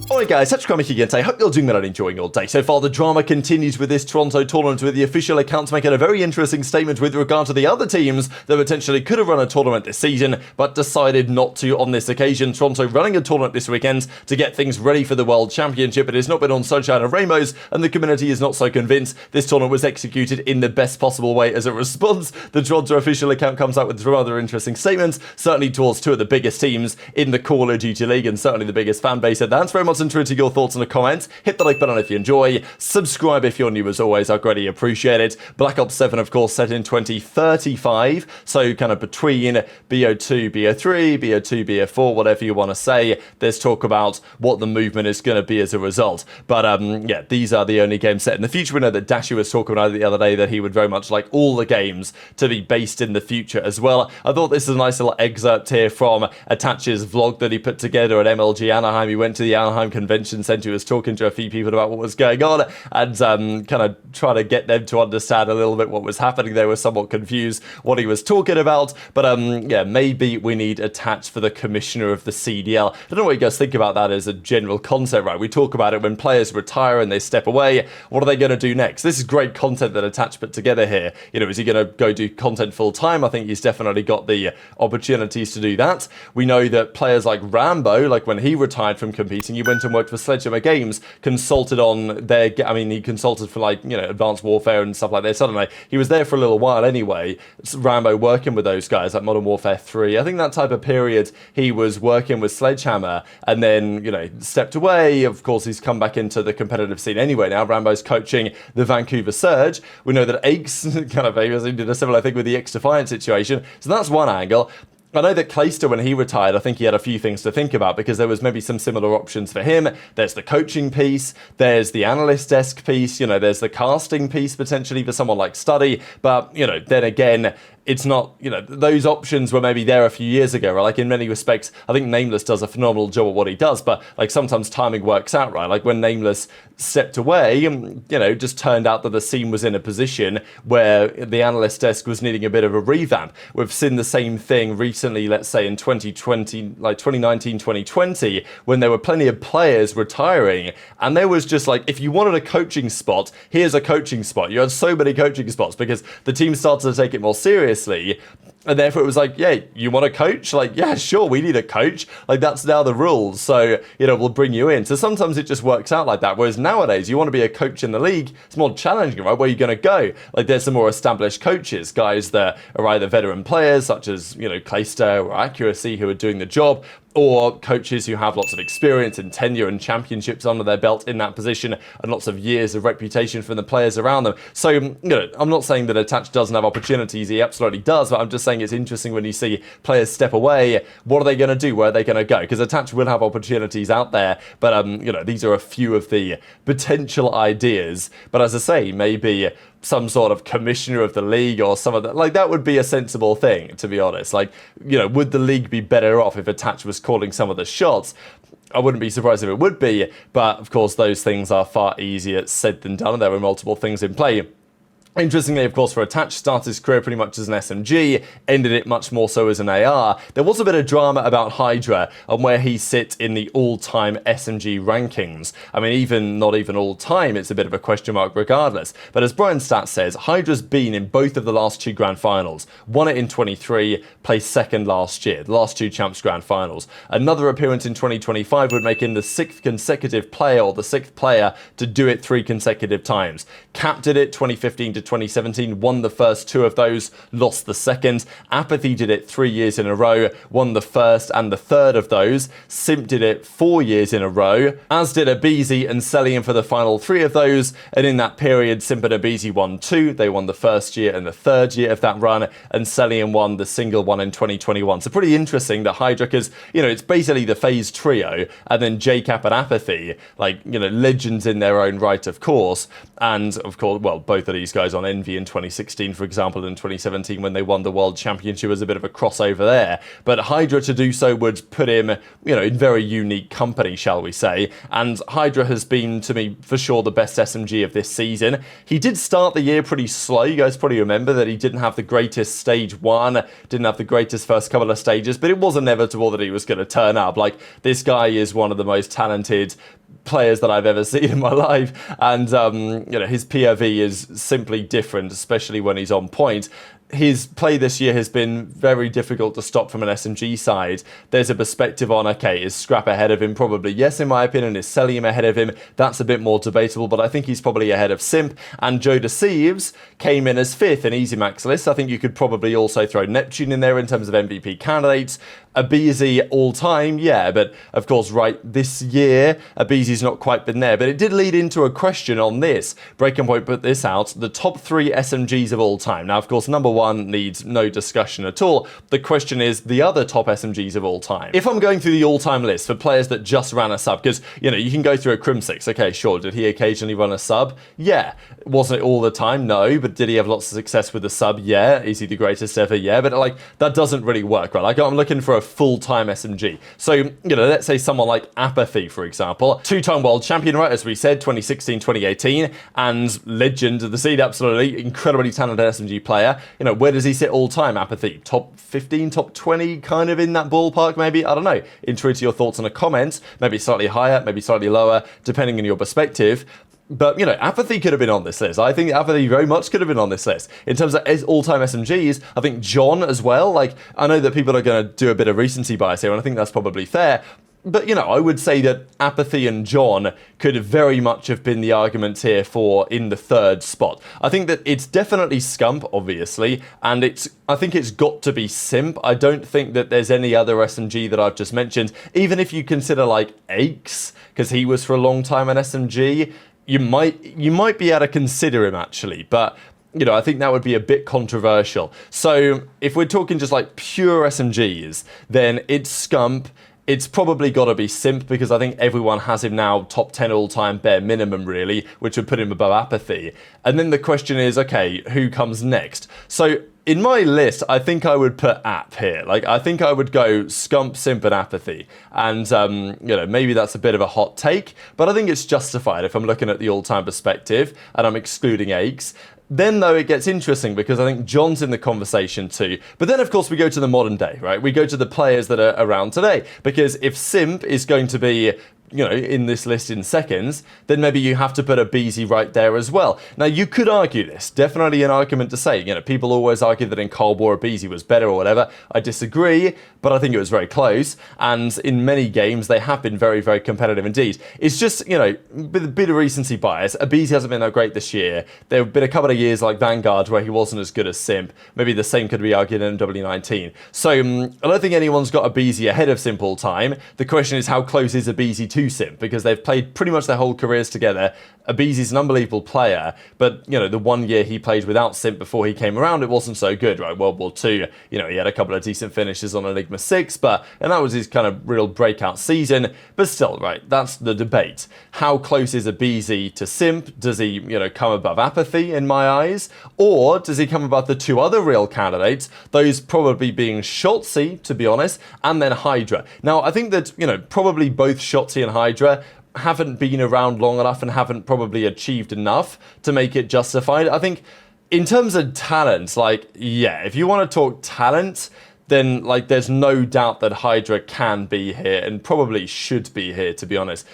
Alright guys, TacticalRab again today. Hope you're doing well and enjoying your day. So far, the drama continues with this Toronto tournament, with the official accounts making a very interesting statement with regard to the other teams that potentially could have run a tournament this season, but decided not to on this occasion. Toronto running a tournament this weekend to get things ready for the World Championship. It has not been on sunshine and rainbows, and the community is not so convinced. This tournament was executed in the best possible way. As a response, the Toronto official account comes out with some rather interesting statements, certainly towards two of the biggest teams in the Call of Duty League, and certainly the biggest fan base at that. Very much into your thoughts in the comments. Hit the like button if you enjoy. Subscribe if you're new as always. I greatly appreciate it. Black Ops 7, of course, set in 2035. So kind of between BO2, BO3, BO2, BO4, whatever you want to say. There's talk about what the movement is going to be as a result. But yeah, these are the only games set in the future. We know that Dashy was talking about it the other day, that he would very much like all the games to be based in the future as well. I thought this is a nice little excerpt here from Attach's vlog that he put together at MLG Anaheim. He went to the Anaheim Convention Center, was talking to a few people about what was going on and kind of trying to get them to understand a little bit what was happening. They were somewhat confused what he was talking about, but yeah, maybe we need Attach for the commissioner of the CDL. I don't know what you guys think about that as a general concept, right? We talk about it when players retire and they step away. What are they going to do next? This is great content that Attach put together here. You know, is he going to go do content full time? I think he's definitely got the opportunities to do that. We know that players like Rambo, like when he retired from competing, he went and worked for Sledgehammer Games, consulted on their, I mean, he consulted for like, you know, Advanced Warfare and stuff like that. Suddenly, he was there for a little while anyway. Rambo working with those guys, like Modern Warfare 3. I think that type of period, he was working with Sledgehammer and then, you know, stepped away. Of course, he's come back into the competitive scene anyway. Now, Rambo's coaching the Vancouver Surge. We know that Aches kind of famously did a similar thing with the X-Defiant situation. So that's one angle. I know that Clayster, when he retired, I think he had a few things to think about because there was maybe some similar options for him. There's the coaching piece, there's the analyst desk piece, you know, there's the casting piece potentially for someone like Study. But, you know, then again, it's not, you know, those options were maybe there a few years ago, right? Like in many respects, I think Nameless does a phenomenal job at what he does, but like sometimes timing works out, right? Like when Nameless stepped away, you know, just turned out that the scene was in a position where the analyst desk was needing a bit of a revamp. We've seen the same thing recently, let's say in 2020, like 2019, 2020, when there were plenty of players retiring, and there was just like, if you wanted a coaching spot, here's a coaching spot. You had so many coaching spots because the team started to take it more seriously. And therefore it was like, yeah, you want a coach? Like, yeah, sure, we need a coach. Like, that's now the rules. So, you know, we'll bring you in. So sometimes it just works out like that. Whereas nowadays, you want to be a coach in the league, it's more challenging, right? Where are you going to go? Like, there's some more established coaches, guys that are either veteran players, such as, you know, Clayster or Accuracy, who are doing the job, or coaches who have lots of experience and tenure and championships under their belt in that position and lots of years of reputation from the players around them. So, you know, I'm not saying that Attach doesn't have opportunities. He absolutely does, but I'm just saying it's interesting when you see players step away. What are they going to do? Where are they going to go? Because Attach will have opportunities out there, but, you know, these are a few of the potential ideas. But as I say, maybe some sort of commissioner of the league or some of that, like that would be a sensible thing, to be honest. Like, you know, would the league be better off if Attach was calling some of the shots? I wouldn't be surprised if it would be, but of course those things are far easier said than done, and there are multiple things in play. Interestingly, of course, for Attach, started his career pretty much as an SMG, ended it much more so as an AR. There was a bit of drama about HyDra and where he sits in the all-time SMG rankings. I mean, not even all-time, it's a bit of a question mark regardless. But as Brian Stats says, HyDra's been in both of the last two Grand Finals. Won it in 23, placed second last year, the last two Champs Grand Finals. Another appearance in 2025 would make him the sixth consecutive player, or the sixth player, to do it 3 consecutive times. Capped it 2015 to 2017, won the first 2 of those, lost the second. aBeZy did it 3 years in a row, won the first and the third of those. Simp did it 4 years in a row, as did aBeZy and Cellium for the final 3 of those. And in that period, Simp and aBeZy won 2. They won the first year and the third year of that run, and Cellium won the single one in 2021. So pretty interesting that HyDra, because, you know, it's basically the FaZe trio, and then JCap and aBeZy, like, you know, legends in their own right, of course. And of course, well, both of these guys on Envy in 2016, for example, and 2017 when they won the World Championship was a bit of a crossover there. But HyDra to do so would put him, in very unique company, shall we say. And HyDra has been, to me, for sure, the best SMG of this season. He did start the year pretty slow. You guys probably remember that he didn't have the greatest stage 1, didn't have the greatest first couple of stages, but it was inevitable that he was going to turn up. Like, this guy is one of the most talented players that I've ever seen in my life, and his POV is simply different, especially when he's on point. His play this year has been very difficult to stop from an SMG side. There's a perspective on, okay, is Scrap ahead of him? Probably yes, in my opinion. Is Cellium ahead of him? That's a bit more debatable, but I think he's probably ahead of Simp. And JoeDeceives came in as 5th in EasyMax list. I think you could probably also throw Neptune in there in terms of MVP candidates. aBeZy all-time, yeah, but of course, right, this year, aBeZy's not quite been there. But it did lead into a question on this. Breaking Point put this out, the top 3 SMGs of all time. Now, of course, number 1 needs no discussion at all. The question is the other top SMGs of all time. If I'm going through the all-time list for players that just ran a sub, because, you can go through a Kremp. Okay, sure, did he occasionally run a sub? Yeah. Wasn't it all the time? No. But did he have lots of success with the sub? Yeah. Is he the greatest ever? Yeah. But, that doesn't really work, right? Like, I'm looking for a full-time SMG. So, let's say someone like aBeZy, for example, 2-time world champion, right, as we said, 2016, 2018, and legend of the scene, absolutely, incredibly talented SMG player. Where does he sit all-time, aBeZy? Top 15, top 20, kind of in that ballpark, maybe? I don't know. Intuit your thoughts in the comments. Maybe slightly higher, maybe slightly lower, depending on your perspective. But, aBeZy could have been on this list. I think aBeZy very much could have been on this list. In terms of all-time SMGs, I think John as well. I know that people are going to do a bit of recency bias here, and I think that's probably fair. But, I would say that aBeZy and John could very much have been the argument here for in the 3rd spot. I think that it's definitely Scump, obviously, and I think it's got to be Simp. I don't think that there's any other SMG that I've just mentioned. Even if you consider, aBeZy, because he was for a long time an SMG, you might be able to consider him, actually. But I think that would be a bit controversial. So if we're talking just pure SMGs, then it's Scump. It's probably got to be Simp, because I think everyone has him now top 10 all-time bare minimum, really, which would put him above aBeZy. And then the question is, okay, who comes next? So in my list, I think I would put App here. I think I would go Scump, Simp, and aBeZy. And, maybe that's a bit of a hot take, but I think it's justified if I'm looking at the all-time perspective and I'm excluding aBeZy. Then, though, it gets interesting because I think John's in the conversation too. But then, of course, we go to the modern day, right? We go to the players that are around today. Because if Simp is going to be in this list in seconds, then maybe you have to put aBeZy right there as well. Now, you could argue this. Definitely an argument to say. People always argue that in Cold War aBeZy was better or whatever. I disagree, but I think it was very close. And in many games, they have been very, very competitive indeed. It's just, a bit of recency bias. aBeZy hasn't been that great this year. There have been a couple of years like Vanguard where he wasn't as good as Simp. Maybe the same could be argued in MW19. So I don't think anyone's got aBeZy ahead of Simp all time. The question is, how close is aBeZy to Simp? Because they've played pretty much their whole careers together. aBeZy's an unbelievable player, but, the 1 year he played without Simp before he came around, it wasn't so good, right? World War II, he had a couple of decent finishes on Enigma 6, and that was his kind of real breakout season. But still, right, that's the debate. How close is aBeZy to Simp? Does he, come above aBeZy in my eyes? Or does he come above the 2 other real candidates, those probably being Shotzzy, to be honest, and then HyDra? Now, I think that, probably both Shotzzy and HyDra haven't been around long enough and haven't probably achieved enough to make it justified. I think in terms of talent, yeah, if you want to talk talent, then there's no doubt that HyDra can be here and probably should be here, to be honest.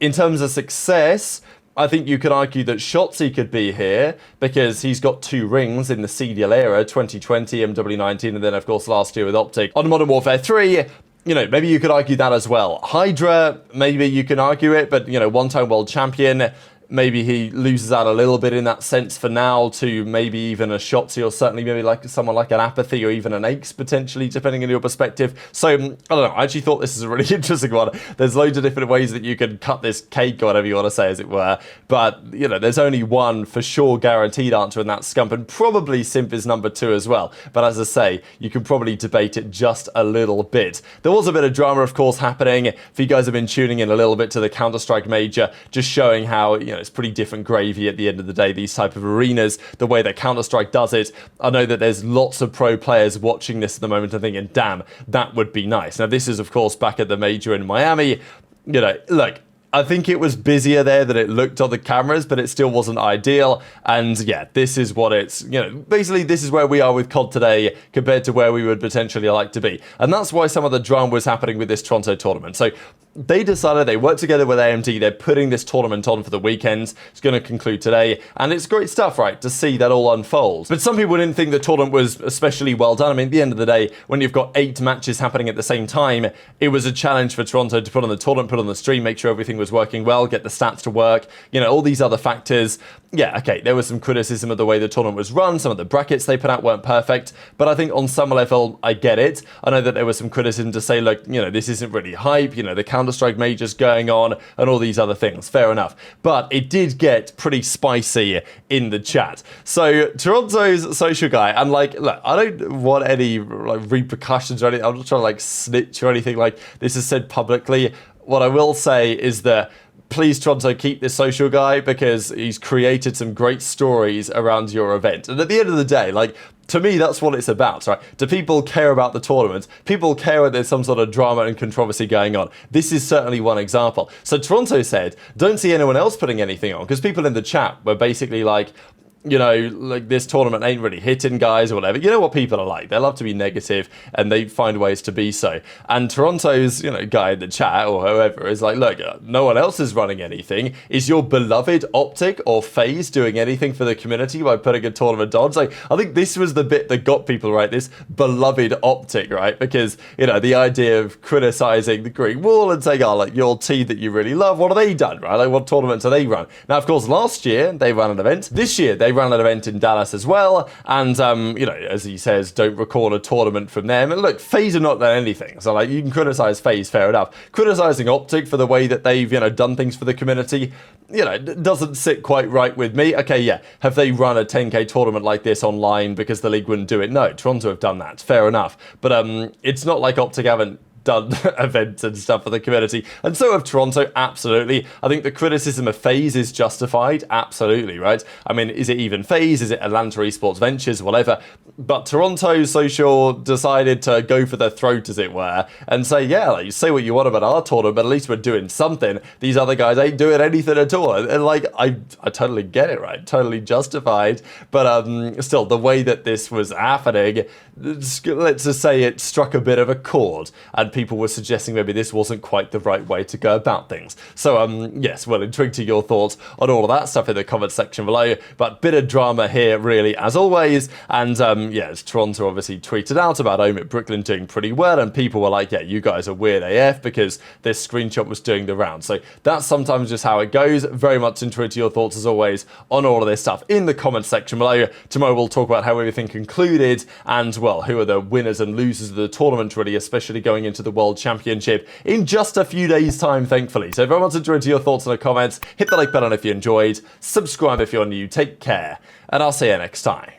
In terms of success, I think you could argue that Shotzzy could be here because he's got 2 rings in the CDL era, 2020, MW19, and then, of course, last year with OpTic on Modern Warfare 3. Maybe you could argue that as well. HyDra, maybe you can argue it, but, 1-time world champion, maybe he loses out a little bit in that sense for now to maybe even a Shotzzy, or certainly maybe someone like an aBeZy or even an aBeZy potentially, depending on your perspective. So, I don't know, I actually thought this is a really interesting one. There's loads of different ways that you could cut this cake, or whatever you want to say, as it were. But, there's only one for sure guaranteed answer, and that's Scump, and probably Simp is number 2 as well. But as I say, you can probably debate it just a little bit. There was a bit of drama, of course, happening. If you guys have been tuning in a little bit to the Counter-Strike Major, just showing how, it's pretty different gravy at the end of the day, these type of arenas, the way that Counter-Strike does it. I know that there's lots of pro players watching this at the moment and thinking, damn, that would be nice. Now, this is, of course, back at the major in Miami. Look, I think it was busier there than it looked on the cameras, but it still wasn't ideal. And yeah, this is what it's, basically this is where we are with COD today compared to where we would potentially like to be. And that's why some of the drama was happening with this Toronto tournament. So they decided, they worked together with AMD, they're putting this tournament on for the weekends. It's going to conclude today, and it's great stuff, right, to see that all unfold. But some people didn't think the tournament was especially well done. I mean, at the end of the day, when you've got 8 matches happening at the same time, it was a challenge for Toronto to put on the tournament, put on the stream, make sure everything was working well, get the stats to work, all these other factors. Yeah, okay, there was some criticism of the way the tournament was run, some of the brackets they put out weren't perfect, but I think on some level, I get it. I know that there was some criticism to say, look, this isn't really hype, the Counter-Strike majors going on, and all these other things, fair enough. But it did get pretty spicy in the chat. So, Toronto's social guy, and look, I don't want any repercussions or anything, I'm not trying to snitch or anything like this is said publicly. What I will say is that please, Toronto, keep this social guy because he's created some great stories around your event. And at the end of the day, to me, that's what it's about, right? Do people care about the tournament? People care when there's some sort of drama and controversy going on. This is certainly one example. So Toronto said, don't see anyone else putting anything on, because people in the chat were basically like, this tournament ain't really hitting, guys, or whatever. You know what people are like. They love to be negative, and they find ways to be so. And Toronto's, guy in the chat, or whoever, is like, look, no one else is running anything. Is your beloved OpTic or FaZe doing anything for the community by putting a tournament on? So I think this was the bit that got people, right? This beloved OpTic, right? Because, the idea of criticizing the Greek Wall and saying, your team that you really love, what have they done, right? What tournaments do they run? Now, of course, last year, they ran an event. This year, they ran an event in Dallas as well, and as he says, don't record a tournament from them. And look, FaZe have not done anything, so you can criticize FaZe, fair enough. Criticizing OpTic for the way that they've done things for the community, doesn't sit quite right with me. Okay, yeah, have they run a 10k tournament like this online because the league wouldn't do it? No, Toronto have done that, fair enough, but it's not like OpTic haven't done events and stuff for the community, and so have Toronto, absolutely. I think the criticism of FaZe is justified, absolutely, right? I mean, is it even FaZe? Is it Atlanta Esports Ventures, whatever? But Toronto social decided to go for their throat, as it were, and say, yeah, you say what you want about our tournament, but at least we're doing something. These other guys ain't doing anything at all. And I totally get it, right? Totally justified. But still, the way that this was happening, let's just say it struck a bit of a chord, and people were suggesting maybe this wasn't quite the right way to go about things. So, yes, well, intrigued to your thoughts on all of that stuff in the comment section below, but bit of drama here, really, as always. And, yes, Toronto obviously tweeted out about Omid Brooklyn doing pretty well, and people were like, yeah, you guys are weird AF because this screenshot was doing the round. So that's sometimes just how it goes. Very much intrigued to your thoughts, as always, on all of this stuff in the comment section below. Tomorrow we'll talk about how everything concluded and, well, who are the winners and losers of the tournament, really, especially going into the World Championship in just a few days' time, thankfully. So very much enjoyed your thoughts in the comments. Hit the like button if you enjoyed. Subscribe if you're new. Take care, and I'll see you next time.